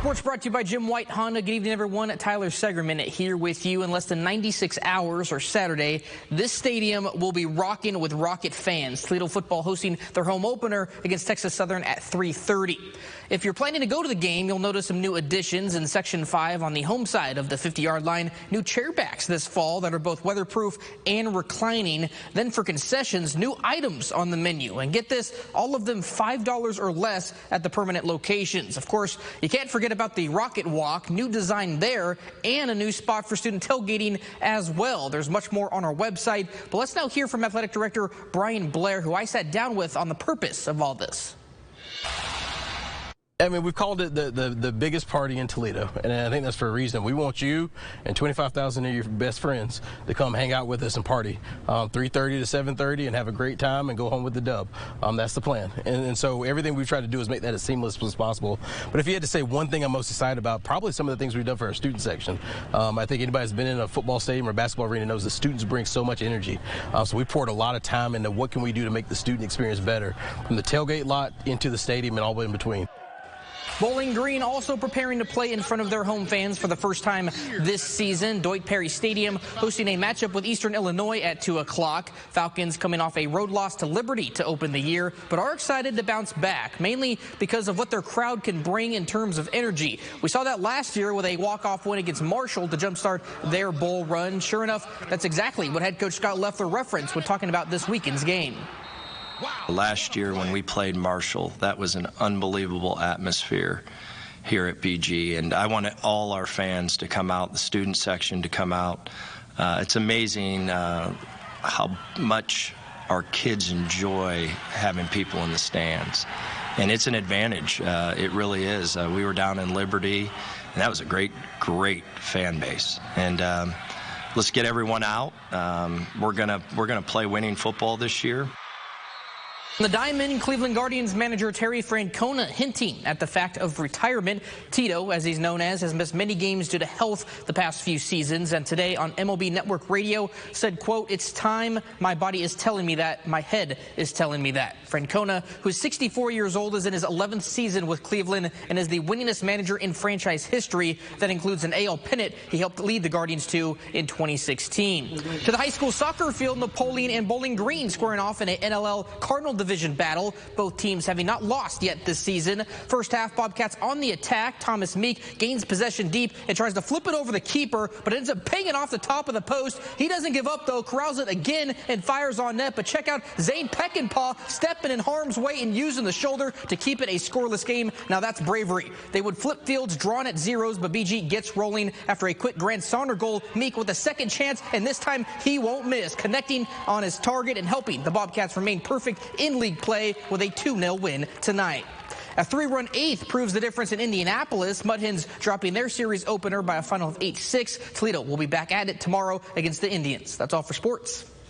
Sports brought to you by Jim White Honda. Good evening, everyone. Tyler Segerman here with you. In less than 96 hours, or Saturday, this stadium will be rocking with Rocket fans. Toledo football hosting their home opener against Texas Southern at 3:30. If you're planning to go to the game, you'll notice some new additions in Section 5 on the home side of the 50-yard line. New chairbacks this fall that are both weatherproof and reclining. Then for concessions, new items on the menu. And get this, all of them $5 or less at the permanent locations. Of course, you can't forget about the Rocket Walk, new design there, and a new spot for student tailgating as well. There's much more on our website, but let's now hear from Athletic Director Brian Blair, who I sat down with on the purpose of all this. I mean, we've called it the biggest party in Toledo, and I think that's for a reason. We want you and 25,000 of your best friends to come hang out with us and party 3:30 to 7:30 and have a great time and go home with the dub. That's the plan. And so everything we've tried to do is make that as seamless as possible. But if you had to say one thing I'm most excited about, probably some of the things we've done for our student section. I think anybody who's been in a football stadium or basketball arena knows the students bring so much energy. So we poured a lot of time into what can we do to make the student experience better, from the tailgate lot into the stadium and all the way in between. Bowling Green also preparing to play in front of their home fans for the first time this season. Deutsch Perry Stadium hosting a matchup with Eastern Illinois at 2 o'clock. Falcons coming off a road loss to Liberty to open the year, but are excited to bounce back, mainly because of what their crowd can bring in terms of energy. We saw that last year with a walk-off win against Marshall to jumpstart their bowl run. Sure enough, that's exactly what head coach Scott Leffler referenced when talking about this weekend's game. Last year when we played Marshall, that was an unbelievable atmosphere here at BG, and I wanted all our fans to come out, the student section to come out. It's amazing how much our kids enjoy having people in the stands, and it's an advantage. It really is. We were down in Liberty, and that was a great fan base. And let's get everyone out. We're gonna play winning football this year. The Diamond, Cleveland Guardians manager Terry Francona hinting at the fact of retirement. Tito, as he's known as, has missed many games due to health the past few seasons, and today on MLB Network Radio said, quote, "It's time. My body is telling me that. My head is telling me that." Francona, who's 64 years old, is in his 11th season with Cleveland and is the winningest manager in franchise history. That includes an AL pennant he helped lead the Guardians to in 2016. To the high school soccer field, Napoleon and Bowling Green squaring off in a NLL Cardinal Division battle. Both teams having not lost yet this season. First half, Bobcats on the attack. Thomas Meek gains possession deep and tries to flip it over the keeper, but ends up pinging off the top of the post. He doesn't give up, though. Corrals it again and fires on net. But check out Zane Peckinpah stepping in harm's way and using the shoulder to keep it a scoreless game. Now that's bravery. They would flip fields drawn at zeros, but BG gets rolling after a quick Grant Saunder goal. Meek with a second chance, and this time he won't miss, connecting on his target and helping the Bobcats remain perfect in league play with a 2-0 win tonight. A 3-run eighth proves the difference in Indianapolis. Mud Hens dropping their series opener by a final of 8-6. Toledo will be back at it tomorrow against the Indians. That's all for sports.